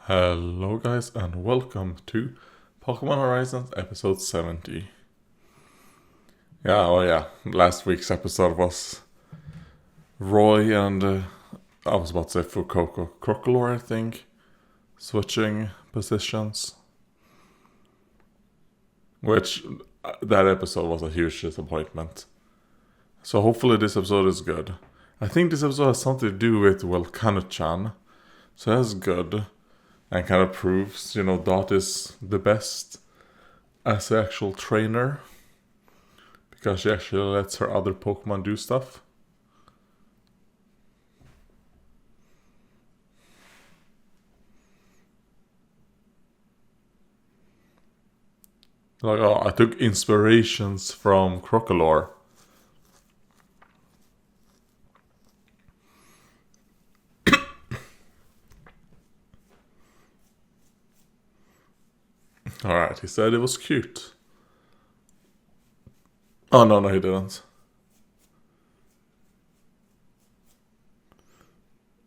Hello guys and welcome to Pokemon Horizons episode 70. Last week's episode was Roy and I was about to say Fuecoco Crocolore, I think, switching positions. Which, that episode was a huge disappointment. So hopefully this episode is good. I think this episode has something to do with Volcano-chan, so that's good. And kind of proves, Dot is the best as an actual trainer. Because she actually lets her other Pokemon do stuff. Like, I took inspirations from Crocolore. Alright, he said it was cute. Oh, no, he didn't.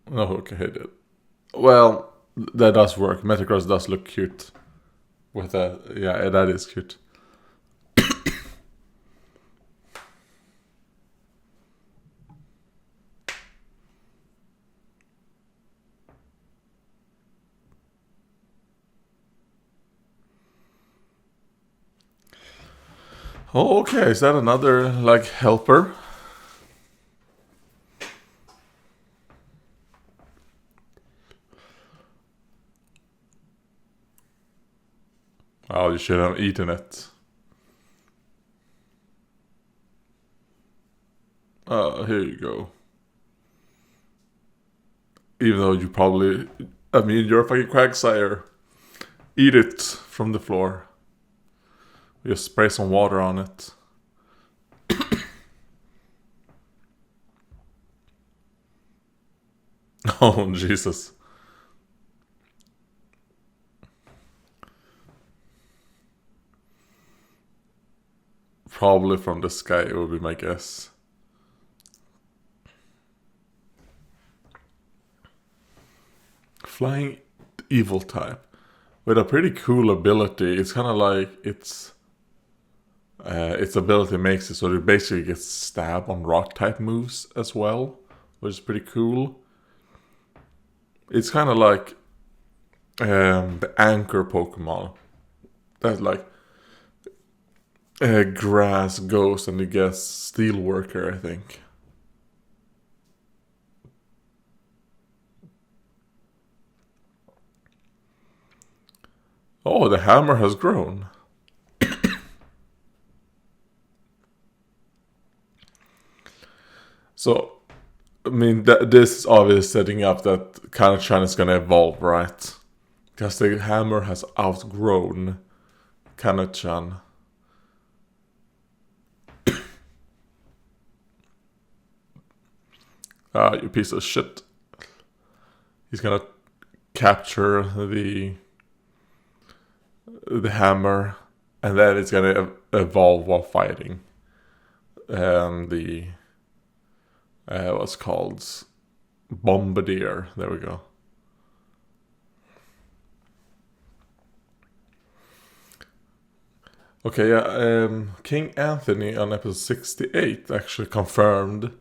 Oh, okay, he did. Well, that does work. Metagross does look cute. With that, yeah, that is cute. Oh, okay, is that another, helper? Oh, you should have eaten it. Here you go. Even though you probably... you're a fucking Quagsire. Eat it from the floor. Just spray some water on it. Oh, Jesus. Probably from the sky, it would be my guess. Flying evil type. With a pretty cool ability. It's kind of like its ability makes it so it basically gets stabbed on rock type moves as well, which is pretty cool. It's kind of like the anchor Pokemon. That's like grass goes and it gets steel worker, I think. Oh, the hammer has grown. So, this is obviously setting up that Kanachan is going to evolve, right? Because the hammer has outgrown Kanachan. You piece of shit. He's going to capture the hammer, and then it's going to evolve while fighting. And the... what's called Bombardier. There we go. Okay, yeah. King Anthony on episode 68 actually confirmed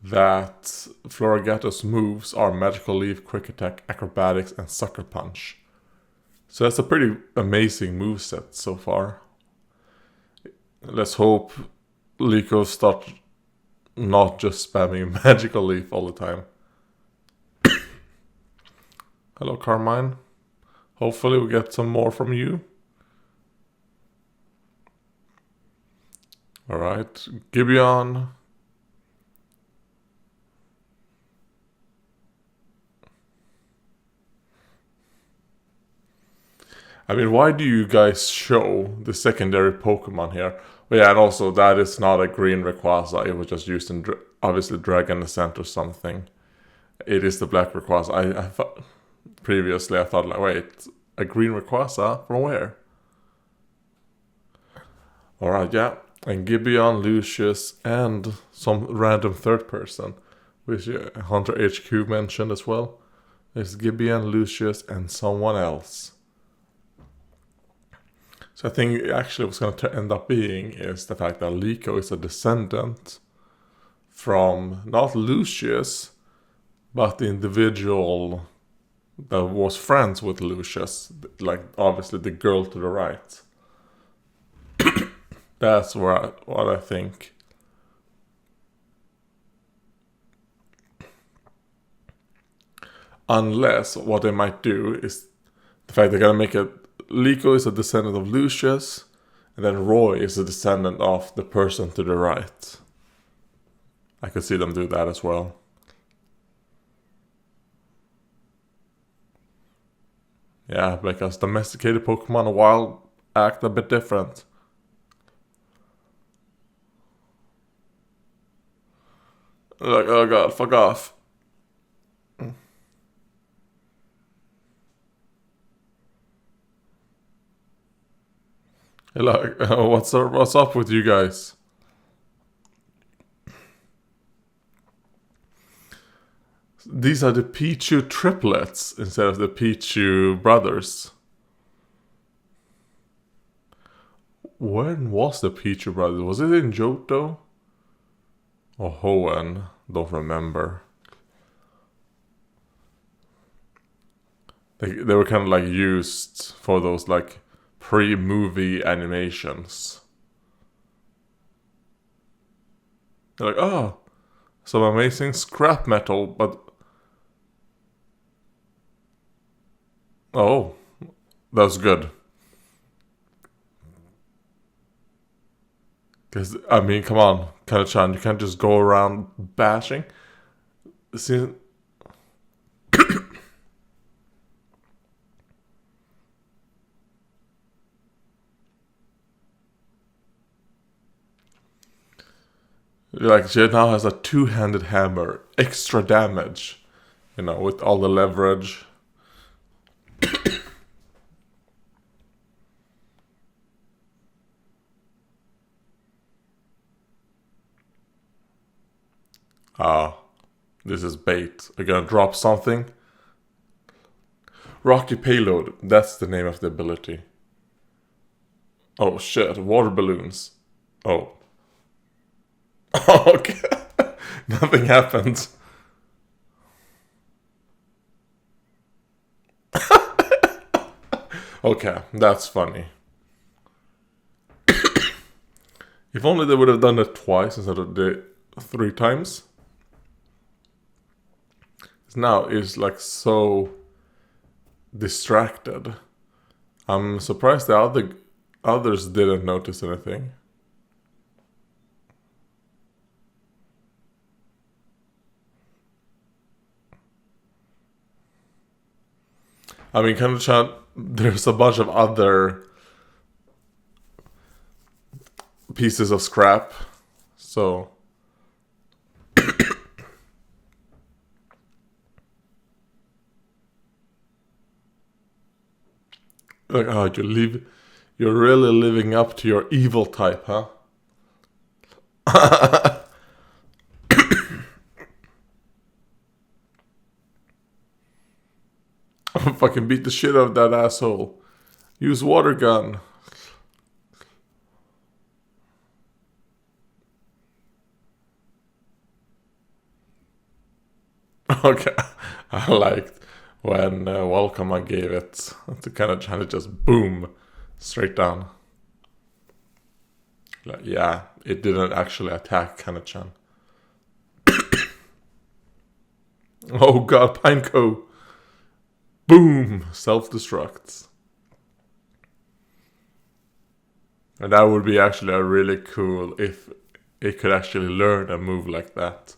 that Floragato's moves are Magical Leaf, Quick Attack, Acrobatics, and Sucker Punch. So that's a pretty amazing moveset so far. Let's hope Liko starts not just spamming Magical Leaf all the time. Hello, Carmine. Hopefully we get some more from you. Alright, Gibeon. Why do you guys show the secondary Pokemon here? Well, yeah, and also that is not a green Rayquaza. It was just used in, obviously, Dragon Ascent or something. It is the black Rayquaza. I thought, previously, I thought, wait, a green Rayquaza? From where? Alright, yeah. And Gibeon, Lucius, and some random third person, which Hunter HQ mentioned as well. There's Gibeon, Lucius, and someone else. So I think actually what's going to end up being is the fact that Lyco is a descendant from not Lucius, but the individual that was friends with Lucius, like obviously the girl to the right. That's what I think. Unless what they might do is the fact they're gonna make it Lyco is a descendant of Lucius, and then Roy is a descendant of the person to the right. I could see them do that as well. Yeah, because domesticated Pokemon and wild act a bit different. Like, oh god, fuck off. Like, what's up with you guys? These are the Pichu triplets instead of the Pichu brothers. When was the Pichu brothers? Was it in Johto? Or Hoenn? Don't remember. They were kind of like used for those like pre-movie animations. They're like, oh, some amazing scrap metal, but oh, that's good. Because, I mean, come on, Kana-chan, you can't just go around bashing. See, like, she now has a two-handed hammer, extra damage, with all the leverage. Ah, this is bait. Are you gonna drop something? Rocky Payload, that's the name of the ability. Oh shit, water balloons. Oh. Okay. Nothing happened. Okay, that's funny. If only they would have done it twice instead of the 3 times. Now is like so distracted. I'm surprised the others didn't notice anything. I mean, Kana-chan, there's a bunch of other pieces of scrap, so like, oh, you're really living up to your evil type, huh? Fucking beat the shit out of that asshole. Use water gun. Okay, I liked when Welcome I gave it to Kana-chan, it just boom, straight down. Like, yeah, it didn't actually attack Kana-chan. Oh god, Pineco! Boom! Self-destructs. And that would be actually a really cool if it could actually learn a move like that.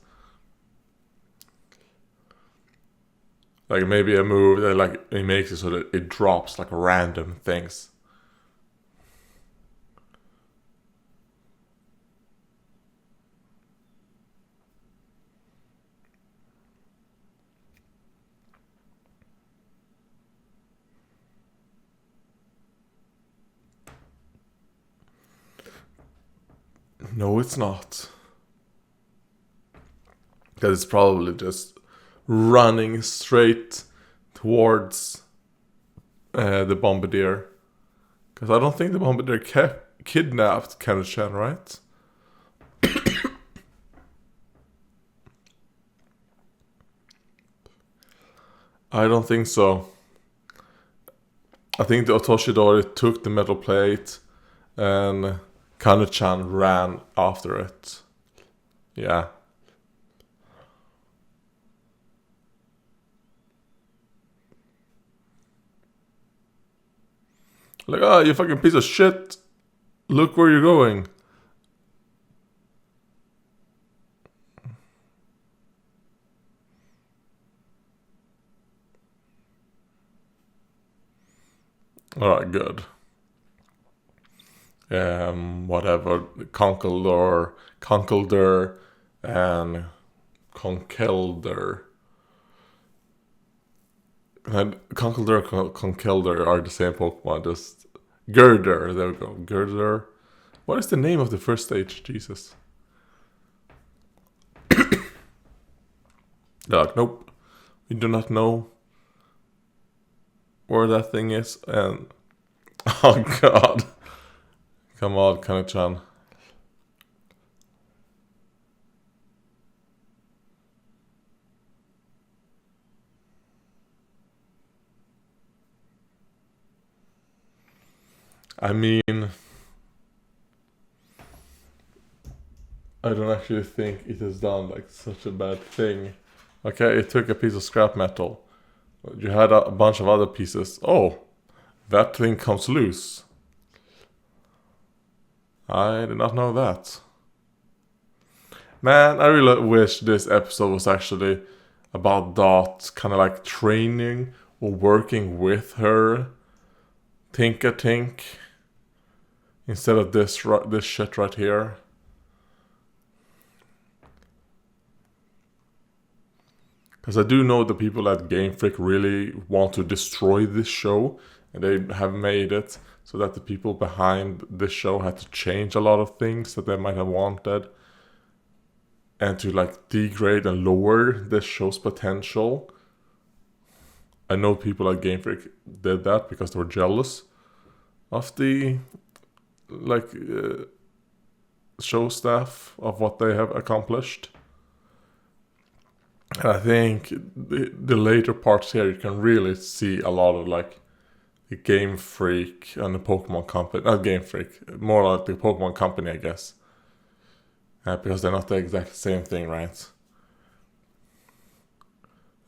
Like maybe a move that like it makes it so that it drops like random things. No, it's not. Because it's probably just running straight towards the Bombardier. Because I don't think the Bombardier kidnapped Kenneth-chan, right? I don't think so. I think the Otoshidori took the metal plate and Kenneth-chan ran after it. Yeah. Like, oh, you fucking piece of shit. Look where you're going. Alright, good. Whatever. Conkeldor, and Conkeldor. And Conkeldor and Conkeldor are the same Pokemon, just Girder, there we go. Girder. What is the name of the first stage? Jesus. Like, nope. We do not know where that thing is, and oh god. Come on, Kenneth-chan. I mean, I don't actually think it has done like such a bad thing. Okay, it took a piece of scrap metal. You had a bunch of other pieces. Oh, that thing comes loose. I did not know that. Man, I really wish this episode was actually about Dot kind of like training or working with her Tinka-Tink instead of this shit right here. Because I do know the people at Game Freak really want to destroy this show, and they have made it so that the people behind this show had to change a lot of things that they might have wanted, and to like degrade and lower this show's potential. I know people at Game Freak did that because they were jealous of the show staff of what they have accomplished. And I think the later parts here, you can really see a lot of like the Game Freak and the Pokemon Company. Not Game Freak, more like the Pokemon Company, I guess. Because they're not the exact same thing, right?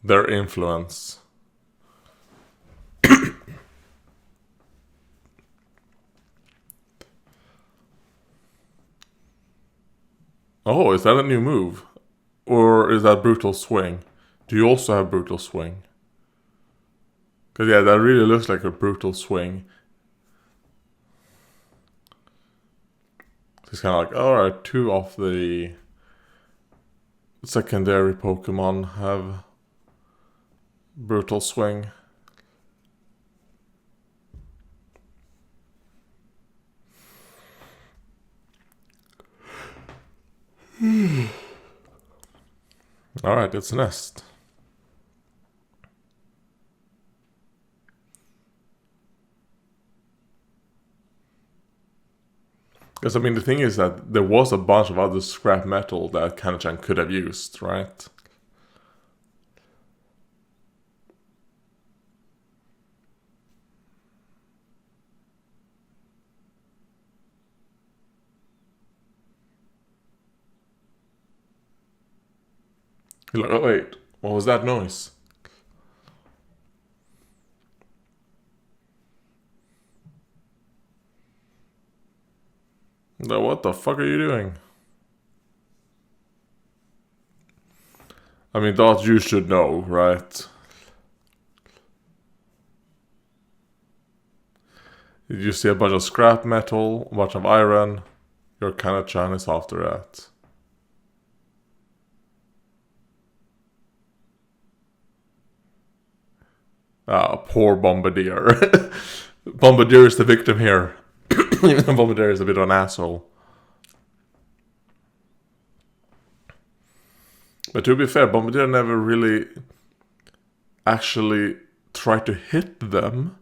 Their influence. Oh, is that a new move? Or is that Brutal Swing? Do you also have Brutal Swing? Because yeah, that really looks like a Brutal Swing. It's kind of like, alright, 2 of the secondary Pokemon have Brutal Swing. Alright, it's Nest. Because, I mean, the thing is that there was a bunch of other scrap metal that Kenneth-chan could have used, right? You're like, oh wait, what was that noise? Now, what the fuck are you doing? I mean, that you should know, right? Did you see a bunch of scrap metal, a bunch of iron? Your Kenneth-chan is after that. Ah, poor Bombardier. Bombardier is the victim here. Even though Bombardier is a bit of an asshole. But to be fair, Bombardier never really actually try to hit them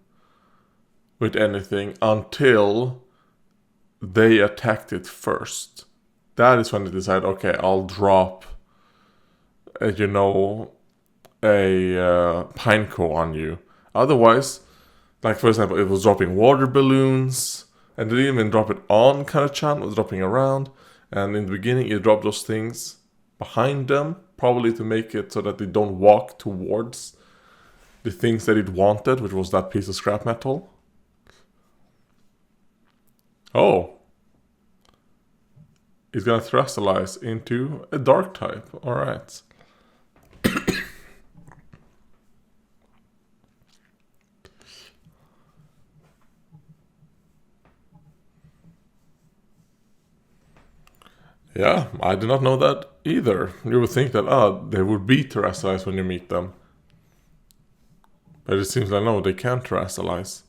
with anything until they attacked it first. That is when they decide, okay, I'll drop, a pine cone on you. Otherwise, like for example, it was dropping water balloons, and they didn't even drop it on Kana-chan, it was dropping around. And in the beginning, it dropped those things behind them, probably to make it so that they don't walk towards the things that it wanted, which was that piece of scrap metal. Oh. He's gonna thrustalize into a dark type. Alright. Yeah, I did not know that either. You would think that, they would be terrestrialized when you meet them. But it seems like no, they can't terrestrialize.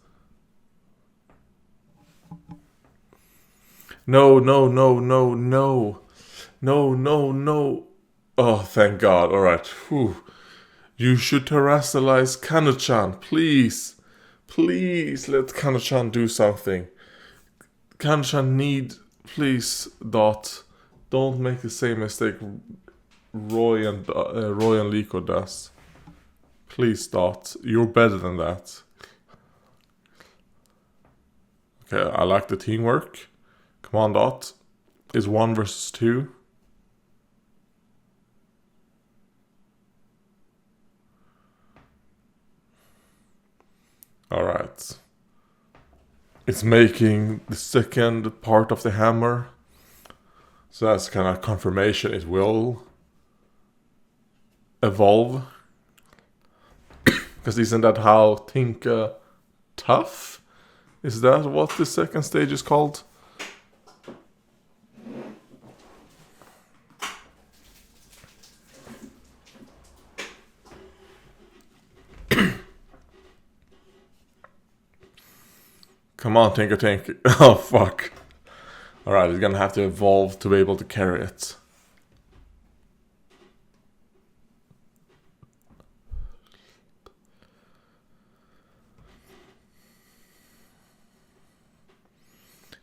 No. No. Oh, thank God. Alright. You should terrestrialize Kana-chan, please. Please let Kana-chan do something. Kana-chan please, Dot. Don't make the same mistake Roy and Liko does. Please, Dot. You're better than that. Okay, I like the teamwork. Come on, Dot. It's 1 versus 2. Alright. It's making the second part of the hammer. So that's kind of confirmation it will evolve. Because isn't that how Tinka Tough? Is that what the second stage is called? Come on, Tinker Tink. Oh, fuck. Alright, it's gonna have to evolve to be able to carry it.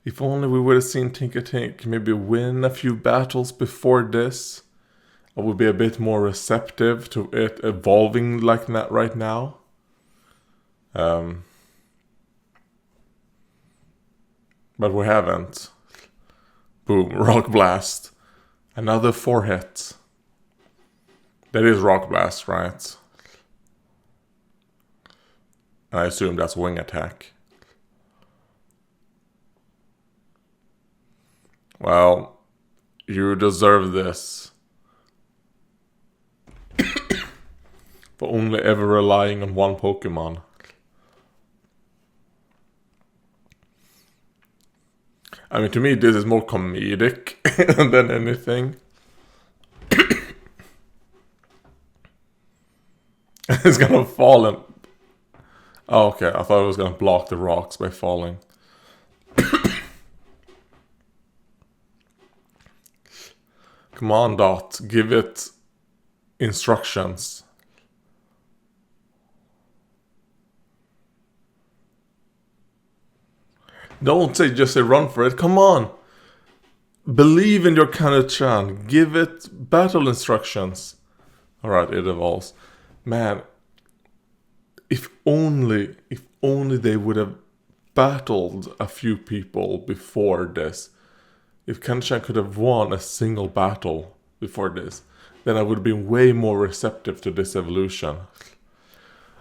If only we would have seen Tinker Tink maybe win a few battles before this, I would be a bit more receptive to it evolving like that right now. But we haven't. Boom, Rock Blast. Another 4 hits. That is Rock Blast, right? And I assume that's Wing Attack. Well, you deserve this. For only ever relying on one Pokemon. I mean, to me, this is more comedic than anything. It's gonna fall and... Oh, okay. I thought it was gonna block the rocks by falling. Come on, Dot. Give it instructions. Don't just say run for it. Come on. Believe in your Kana-chan. Give it battle instructions. Alright, it evolves. Man, if only they would have battled a few people before this. If Kana-chan could have won a single battle before this, then I would have been way more receptive to this evolution.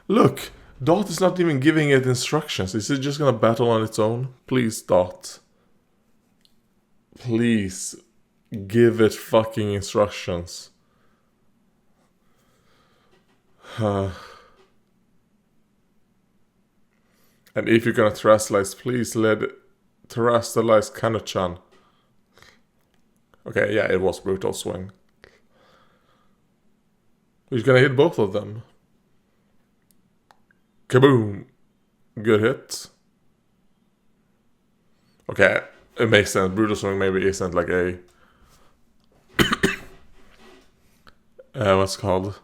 Look, Dot is not even giving it instructions. Is it just gonna battle on its own? Please, Dot. Please, give it fucking instructions. And if you're gonna terrestrialize, please let it terrestrialize Kana-chan. Okay, yeah, it was Brutal Swing. He's gonna hit both of them. Kaboom! Good hit. Okay, it makes sense. Brutal Swing maybe isn't like a... what's it called?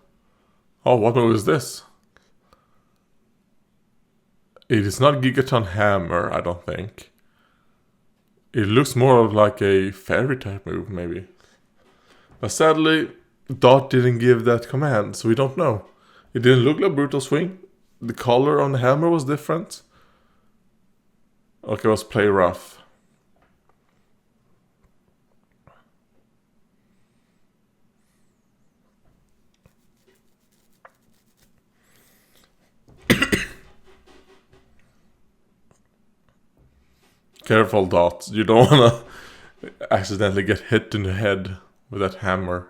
Oh, what move is this? It is not Gigaton Hammer, I don't think. It looks more of like a fairy type move, maybe. But sadly, Dot didn't give that command, so we don't know. It didn't look like Brutal Swing. The color on the hammer was different. Okay, let's play rough. Careful, Dot. You don't wanna accidentally get hit in the head with that hammer.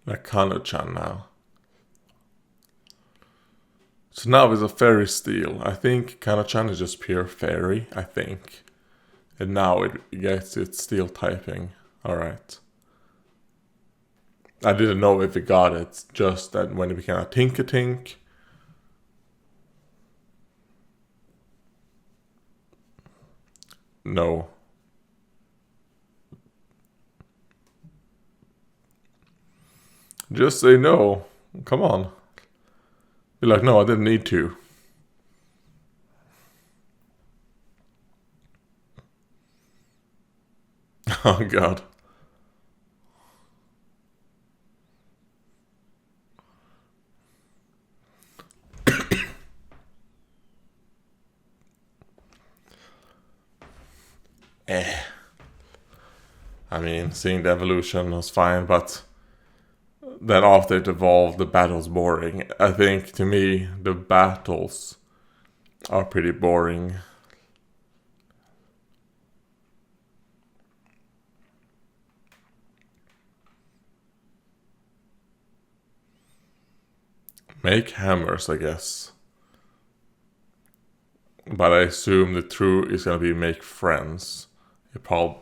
Like Kano-chan now. So now it's a fairy steel. I think Kano-chan is just pure fairy, I think. And now it gets its steel typing. Alright. I didn't know if it got it, just that when it became a Tink-a-Tink. No. Just say no. Come on. Be like, no, I didn't need to. Oh god. I mean, seeing the evolution was fine, but then after it evolved, the battle's boring. I think, to me, the battles are pretty boring. Make hammers, I guess. But I assume the true is gonna be make friends.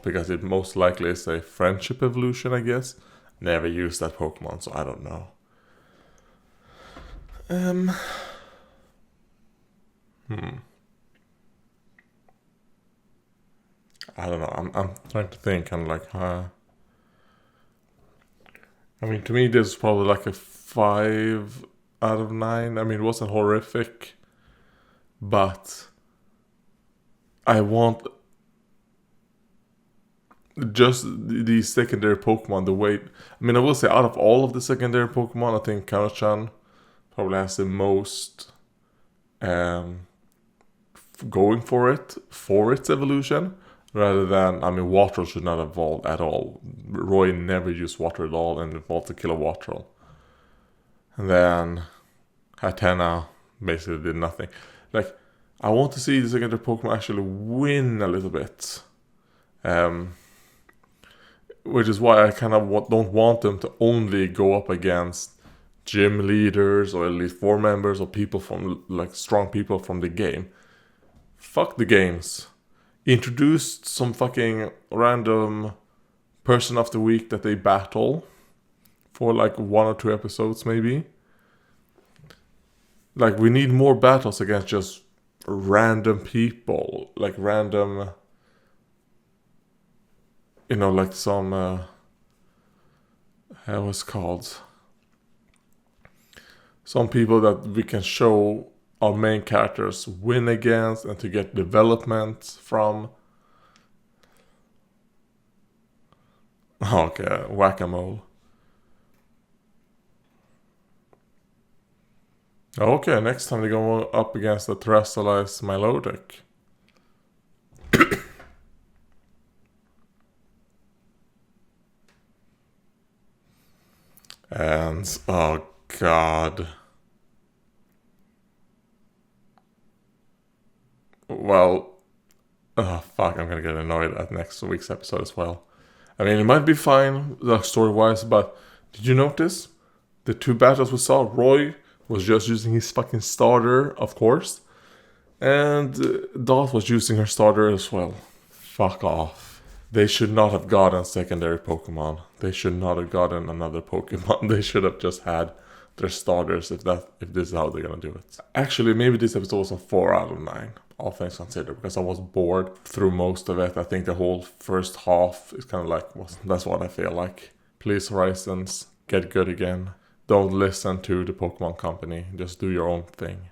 Because it most likely is a friendship evolution, I guess. Never used that Pokemon, so I don't know. I don't know. I'm trying to think, kind of like, I mean, to me, this is probably like a 5 out of 9. I mean, it wasn't horrific, but I want just the secondary Pokemon, the way... I mean, I will say, out of all of the secondary Pokemon, I think Kano-chan probably has the most going for its evolution, rather than... I mean, Waterl should not evolve at all. Roy never used water at all and evolved to kill a Waterl. And then Hatena basically did nothing. Like, I want to see the secondary Pokemon actually win a little bit. Which is why I kind of don't want them to only go up against gym leaders or Elite Four members or people from, like, strong people from the game. Fuck the games. Introduce some fucking random person of the week that they battle for like 1 or 2 episodes maybe. Like, we need more battles against just random people. Like random... You know, like some... what's called? Some people that we can show our main characters win against and to get development from. Okay, whack-a-mole. Okay, next time they go up against the terrestrialized Milotic. And, oh god. Well, oh fuck, I'm gonna get annoyed at next week's episode as well. I mean, it might be fine, like, story-wise, but did you notice? The 2 battles we saw, Roy was just using his fucking starter, of course. And Dot was using her starter as well. Fuck off. They should not have gotten secondary Pokemon. They should not have gotten another Pokemon. They should have just had their starters if this is how they're gonna do it. Actually, maybe this episode was a 4 out of 9, all things considered, because I was bored through most of it. I think the whole first half is kind of like, that's what I feel like. Please, Horizons, get good again. Don't listen to the Pokemon Company. Just do your own thing.